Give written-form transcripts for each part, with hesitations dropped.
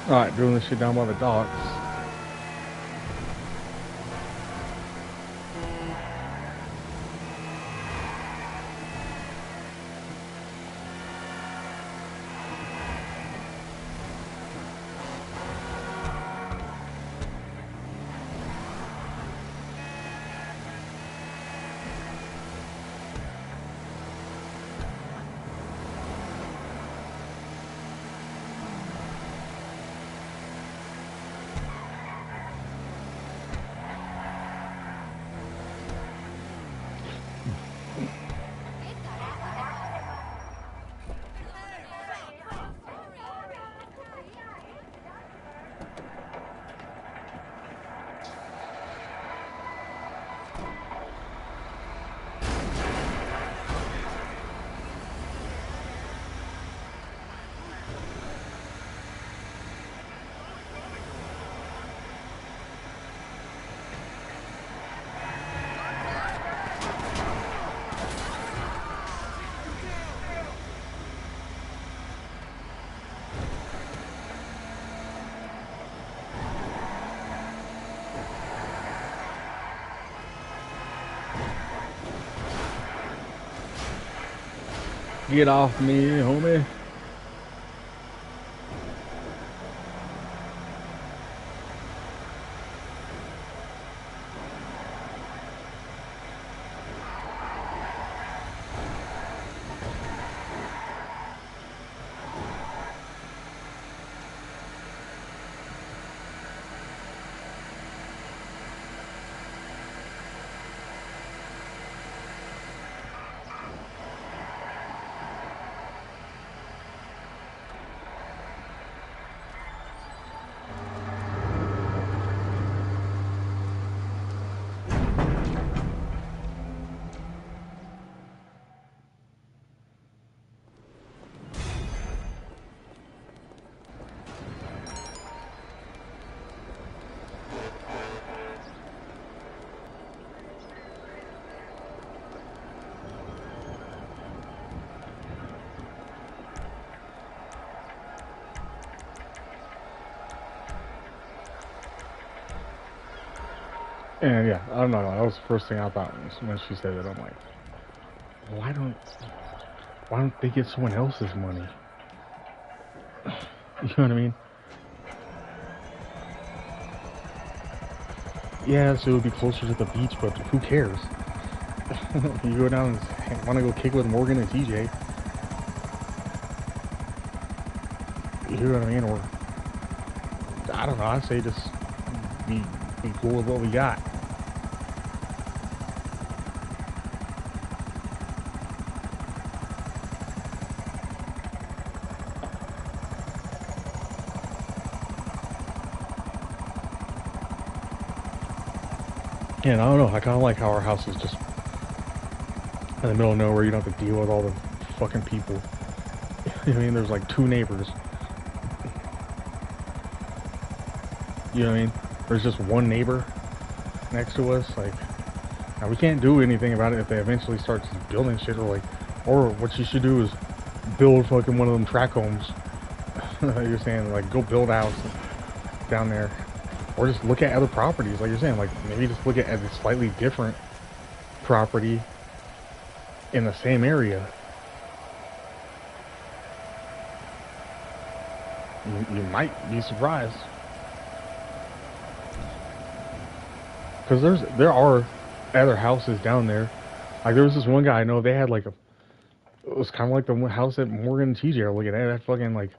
Alright, doing this shit down by the docks. Get off me, homie. And yeah, I don't know. That was the first thing I thought when she said it. I'm like, why don't they get someone else's money? You know what I mean? Yeah, so it would be closer to the beach, but who cares? You go down and want to go kick with Morgan and TJ. You know what I mean? Or I don't know. I say just be cool with what we got. And I don't know. I kind of like how our house is just in the middle of nowhere. You don't have to deal with all the fucking people. I mean, there's like 2 neighbors. You know what I mean? There's just 1 neighbor next to us. Like, now we can't do anything about it if they eventually start building shit, or what you should do is build fucking one of them track homes. You're saying, like, go build a house down there, or just look at other properties. Like you're saying, like maybe just look at a slightly different property in the same area. You might be surprised, because there are other houses down there. Like there was this one guy I know. They had like it was kind of like the one house that Morgan and TJ are looking at. That fucking like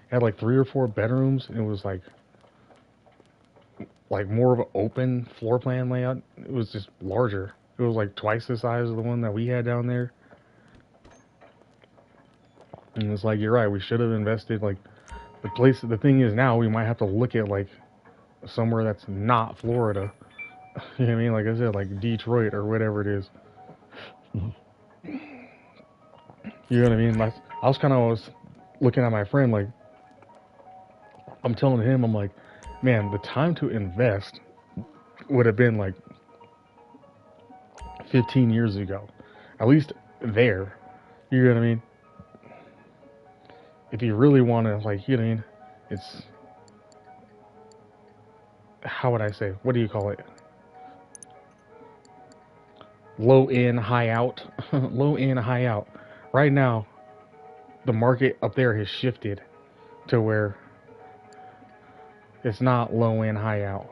had like 3 or 4 bedrooms, and it was like more of an open floor plan layout. It was just larger. It was like twice the size of the one that we had down there. And it's like, you're right, we should have invested. Like the thing is now we might have to look at like somewhere that's not Florida. You know what I mean? Like I said, like Detroit or whatever it is. You know what I mean? Like, I was looking at my friend, like, I'm telling him, I'm like, man, the time to invest would have been like 15 years ago. At least there. You know what I mean? If you really want to, like, you know what I mean? It's how would I say? What do you call it? Low in, high out. Low in, high out. Right now, the market up there has shifted to where it's not low in, high out.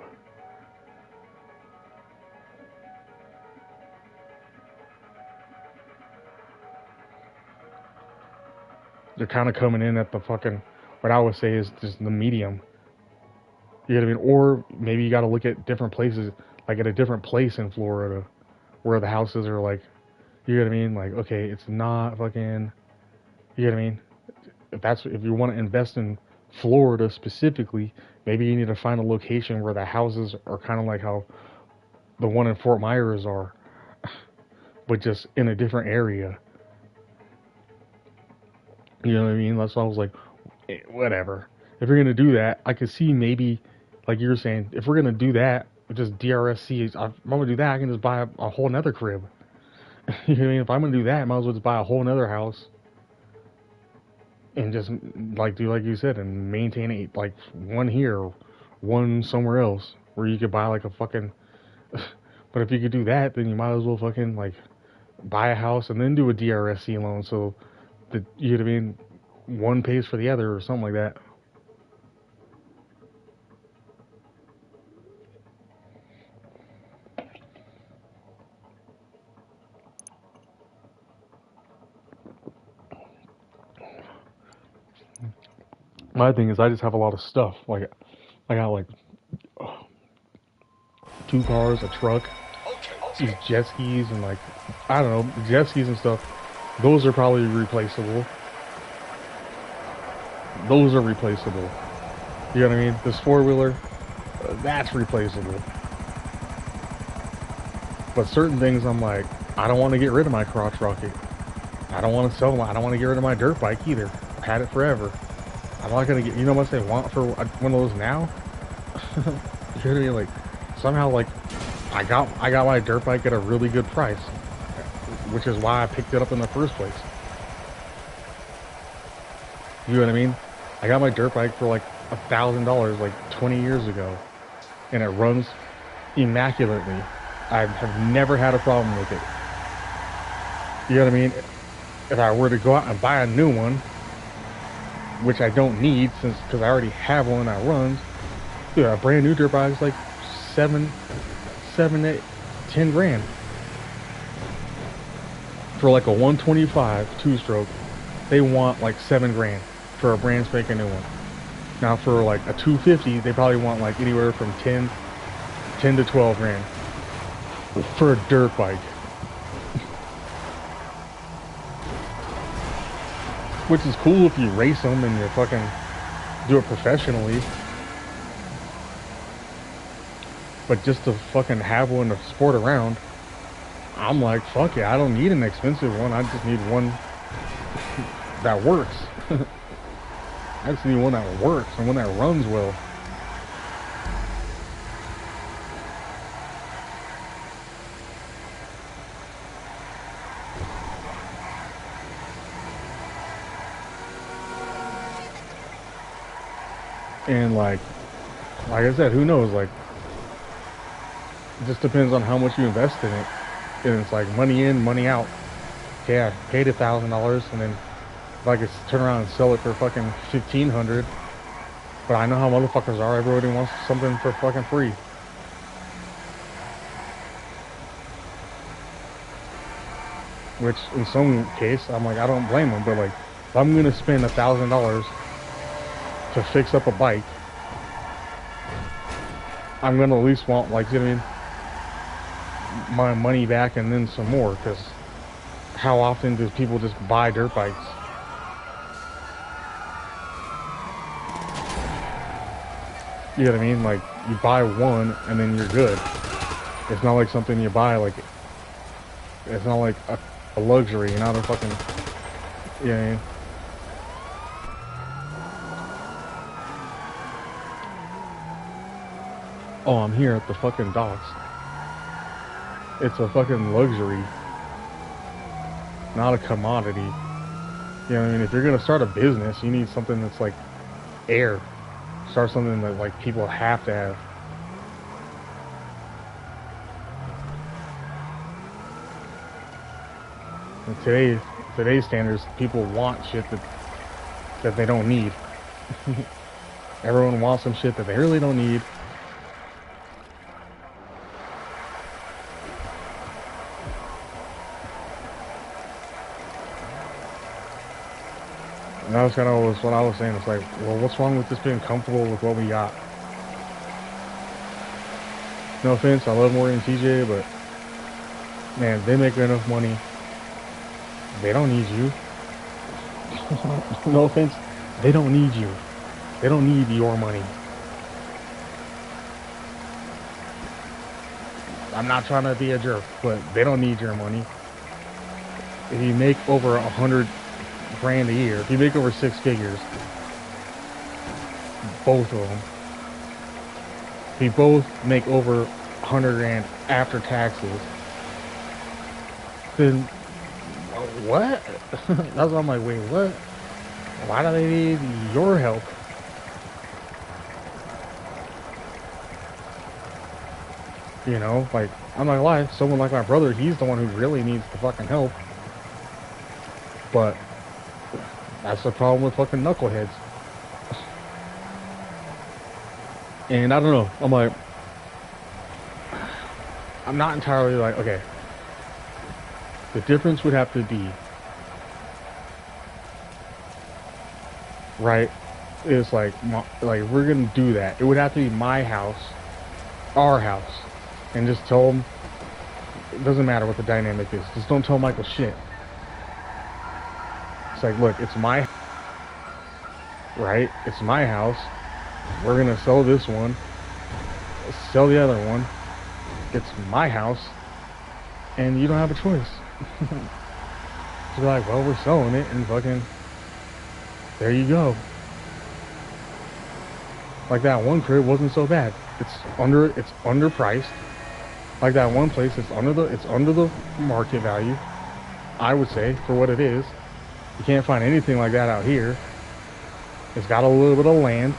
They're kind of coming in at the fucking, what I would say is just the medium. You know what I mean? Or maybe you got to look at different places, like at a different place in Florida, where the houses are like, you know what I mean? Like, okay, it's not fucking, you know what I mean? If you want to invest in Florida specifically, maybe you need to find a location where the houses are kind of like how the one in Fort Myers are, but just in a different area. You know what I mean? That's why I was like, whatever. If you're gonna do that, I could see maybe, like you were saying, if we're gonna do that, just DRSC. If I'm gonna do that, I can just buy a whole nother crib. You know what I mean? If I'm gonna do that, I might as well just buy a whole nother house and just like do like you said and maintain it, like one here, one somewhere else, where you could buy like a fucking. But if you could do that, then you might as well fucking like buy a house and then do a DRSC loan, so that, you know what I mean, one pays for the other or something like that. My thing is, I just have a lot of stuff. Like, I got like 2 cars, a truck, these jet skis, and like, I don't know, jet skis and stuff. Those are probably replaceable. Those are replaceable. You know what I mean? This 4-wheeler, that's replaceable. But certain things, I'm like, I don't want to get rid of my crotch rocket. I don't want to sell my. I don't want to get rid of my dirt bike either. I've had it forever. I'm not gonna get. You know how much they want for one of those now? You know what I mean? Like, somehow, like, I got my dirt bike at a really good price, which is why I picked it up in the first place. You know what I mean? I got my dirt bike for like $1,000 like 20 years ago, and it runs immaculately. I have never had a problem with it. You know what I mean? If I were to go out and buy a new one, which I don't need because I already have one that runs, dude, a brand new dirt bike is like 8, 10 grand for like a 125 2-stroke. They want like 7 grand for a brand spanking new one. Now for like a 250, they probably want like anywhere from 10 to 12 grand for a dirt bike. Which is cool if you race them and you fucking do it professionally. But just to fucking have one to sport around, I'm like, fuck it, I don't need an expensive one. I just need one that works. I just need one that works and one that runs well. And like I said, who knows? Like, it just depends on how much you invest in it. And it's like money in, money out. Okay, I paid $1,000, and then if I could turn around and sell it for fucking $1,500. But I know how motherfuckers are. Everybody wants something for fucking free. Which in some case, I'm like, I don't blame them. But like, if I'm gonna spend $1,000 to fix up a bike, I'm gonna at least want, like, you know what I mean, my money back and then some more. Because how often do people just buy dirt bikes? You know what I mean? Like, you buy one and then you're good. It's not like something you buy, like, it's not like a luxury, not a fucking, you know what I mean? Oh, I'm here at the fucking docks. It's a fucking luxury, not a commodity. You know what I mean? If you're gonna start a business, you need something that's like air. Start something that like people have to have. Today's standards, people want shit that they don't need. Everyone wants some shit that they really don't need. And that was kind of what I was saying. It's like, well, what's wrong with just being comfortable with what we got? No offense, I love Morgan and TJ, but man, they make enough money. They don't need you. No offense, they don't need you. They don't need your money. I'm not trying to be a jerk, but they don't need your money. If you make over 100 grand a year, if you make over 6 figures, both of them, if you both make over 100 grand after taxes, then what? That's why I'm like, wait, what? Why do they need your help? You know, like, I'm not gonna lie, someone like my brother, he's the one who really needs the fucking help. But that's the problem with fucking knuckleheads. And I don't know, I'm like, I'm not entirely like, okay, the difference would have to be, right, is like we're gonna do that. It would have to be my house, our house, and just tell them, it doesn't matter what the dynamic is, just don't tell Michael shit. It's like, look, it's my, right, it's my house, we're gonna sell this one, sell the other one, it's my house, and you don't have a choice. So like, well, we're selling it, and fucking, there you go. Like that one crib wasn't so bad. It's underpriced. Like that one place, it's under the market value, I would say, for what it is. You can't find anything like that out here. It's got a little bit of land.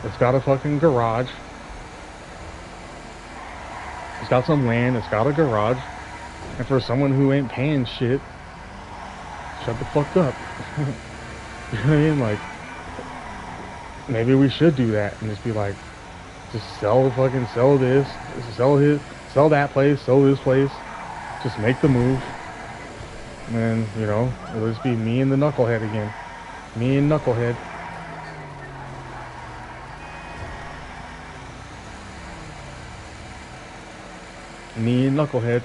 It's got a fucking garage. It's got some land. It's got a garage. And for someone who ain't paying shit, shut the fuck up. You know what I mean? Like, maybe we should do that and just be like, just sell this, sell that place, sell this place, just make the move. And then, you know, it'll just be me and the knucklehead again. Me and knucklehead. Me and knucklehead.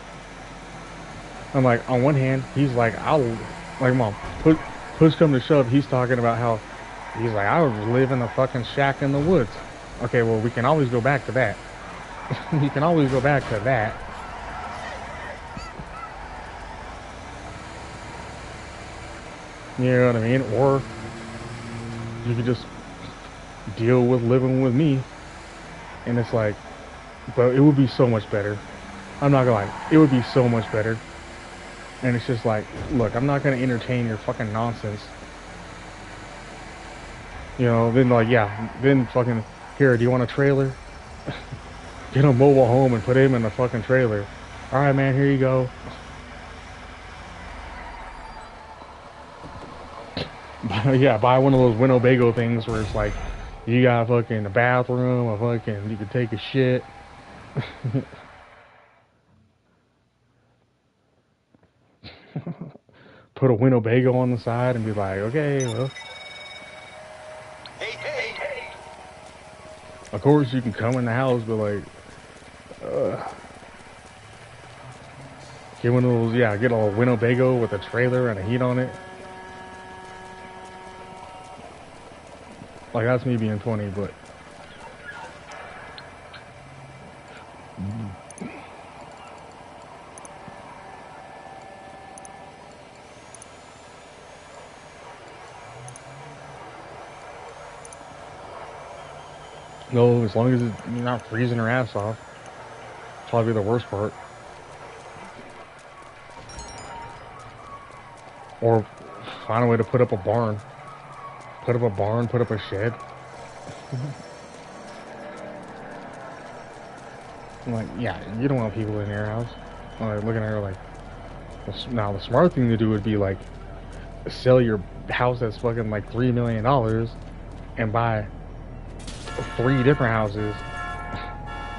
I'm like, on one hand, he's like, mom, push come to shove, he's talking about how, he's like, I would live in a fucking shack in the woods. Okay, well, we can always go back to that. You can always go back to that. You know what I mean? Or you could just deal with living with me. And it's like, but it would be so much better. I'm not gonna lie, it would be so much better. And it's just like, look, I'm not gonna entertain your fucking nonsense. You know, then like, yeah, then fucking, here, do you want a trailer? Get a mobile home and put him in the fucking trailer. Alright, man, here you go. Yeah, buy one of those Winnebago things where it's like, you got fucking a bathroom, a fucking, you can take a shit. Put a Winnebago on the side and be like, okay, well. Hey. Of course you can come in the house, but like, get one of those, yeah, get a Winnebago with a trailer and a heat on it. Like, that's me being 20, but no, as long as you're not freezing her ass off. Probably the worst part. Or find a way to put up a barn. Put up a barn, put up a shed. I'm like, yeah, you don't want people in your house. I'm like, looking at her like, Now the smart thing to do would be like sell your house that's fucking like $3 million and buy 3 different houses.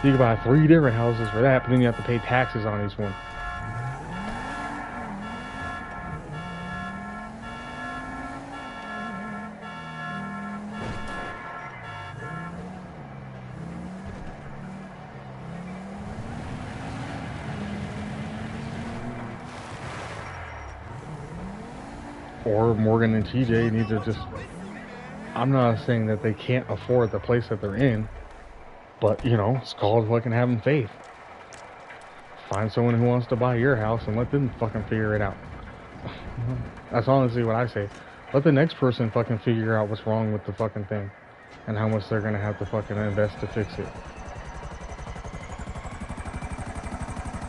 You can buy 3 different houses for that, but then you have to pay taxes on each one. Or Morgan and TJ need to just... I'm not saying that they can't afford the place that they're in, but, you know, it's called fucking having faith. Find someone who wants to buy your house and let them fucking figure it out. That's honestly what I say. Let the next person fucking figure out what's wrong with the fucking thing and how much they're gonna have to fucking invest to fix it.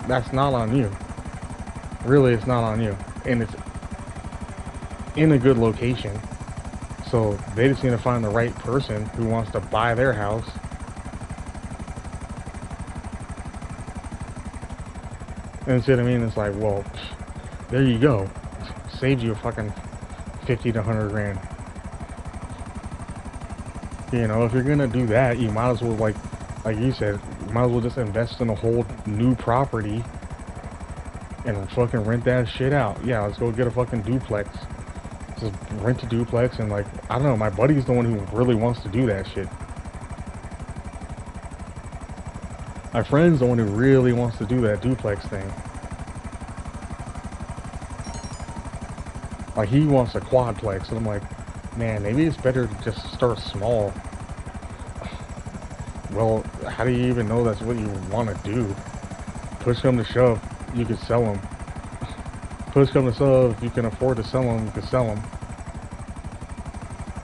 That's not on you. Really, it's not on you. And it's in a good location. So they just need to find the right person who wants to buy their house. And see what I mean? It's like, well, there you go. Saved you a fucking 50 to 100 grand. You know, if you're gonna do that, you might as well, like you said, you might as well just invest in a whole new property and fucking rent that shit out. Yeah, let's go get a fucking duplex. Just rent a duplex and, like, I don't know, my buddy's the one who really wants to do that shit. My friend's the one who really wants to do that duplex thing. Like, he wants a quadplex, and I'm like, man, maybe it's better to just start small. Well, how do you even know that's what you want to do? Push come to shove, you could sell them. Push come to shove, if you can afford to sell them, you could sell them.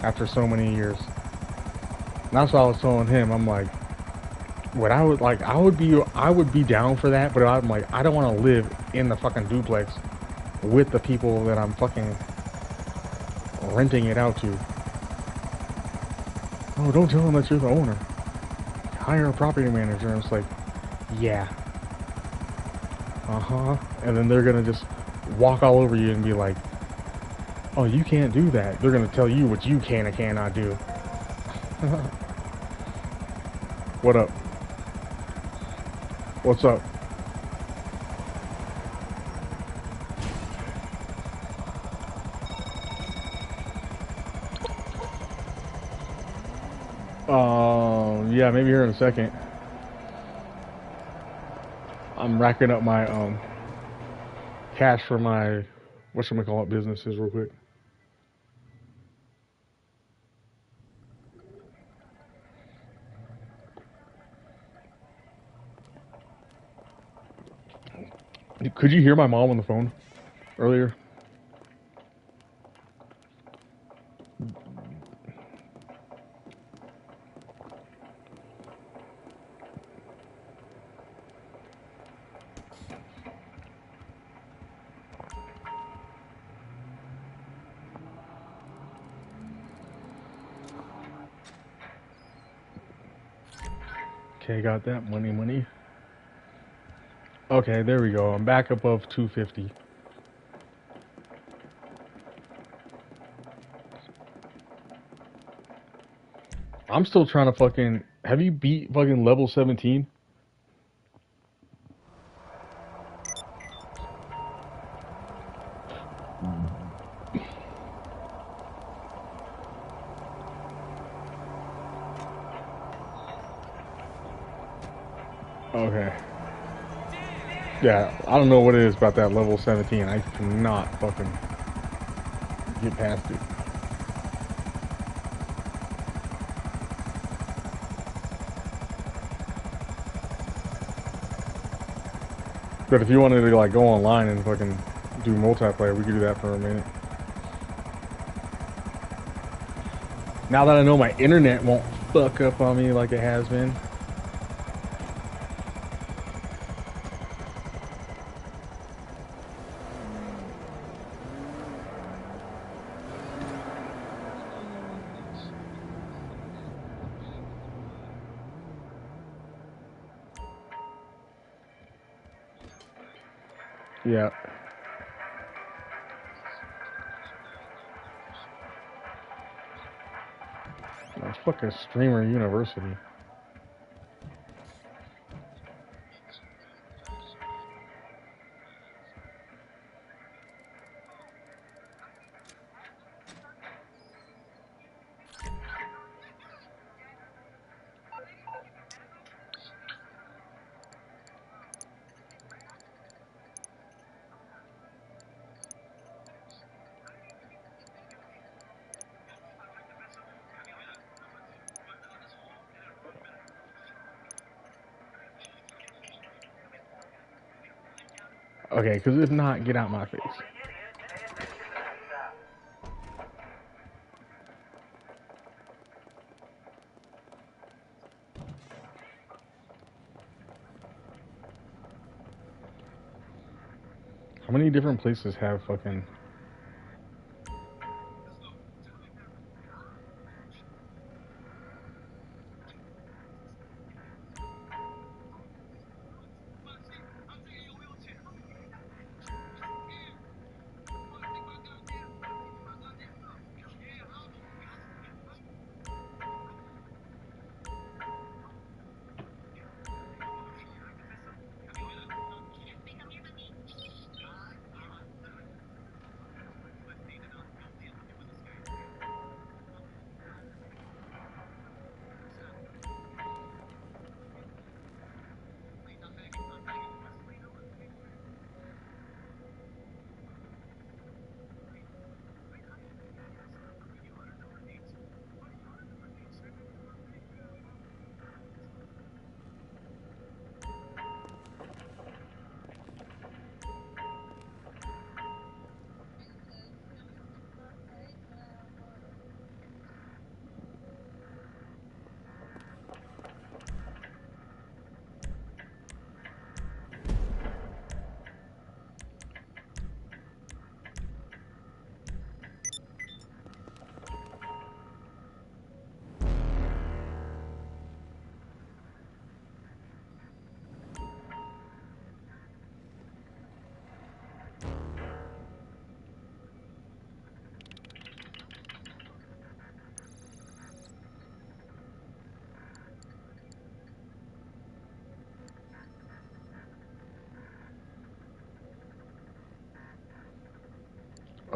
After so many years. And that's what I was telling him. I'm like, what I would like, I would be down for that, but I'm like, I don't want to live in the fucking duplex with the people that I'm fucking renting it out to. Oh, don't tell them that you're the owner. Hire a property manager. And it's like, yeah. And then they're gonna just walk all over you and be like, oh, you can't do that. They're gonna tell you what you can and cannot do. What up? What's up? Yeah, maybe here in a second. I'm racking up my cash for my whatchamacallit businesses real quick. Could you hear my mom on the phone earlier? Okay, got that money. Okay, there we go. I'm back above 250. I'm still trying to fucking... Have you beat fucking level 17? Okay. Yeah, I don't know what it is about that level 17. I cannot fucking get past it. But if you wanted to, like, go online and fucking do multiplayer, we could do that for a minute. Now that I know my internet won't fuck up on me like it has been. Yeah. It's fucking Streamer University. Okay, because if not, get out my face. How many different places have fucking...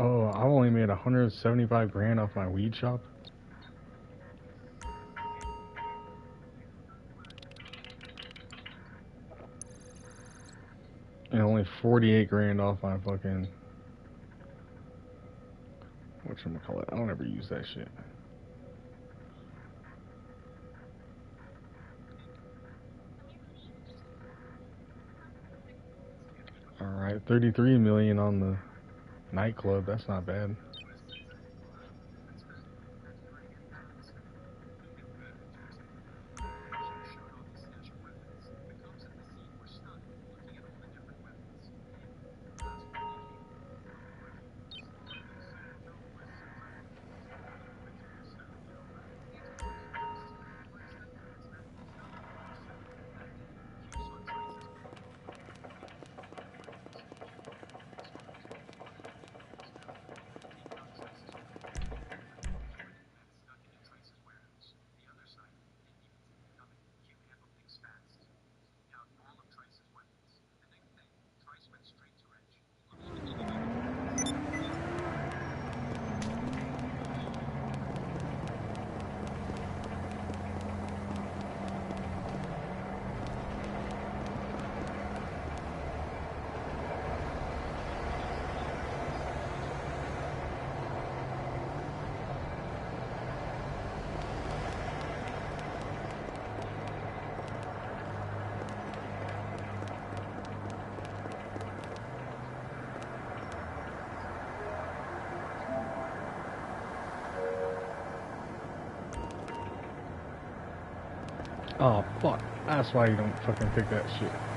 Oh, I've only made 175 grand off my weed shop. And only 48 grand off my fucking... whatchamacallit? I don't ever use that shit. Alright, 33 million on the nightclub. That's not bad. Oh, fuck. That's why you don't fucking pick that shit.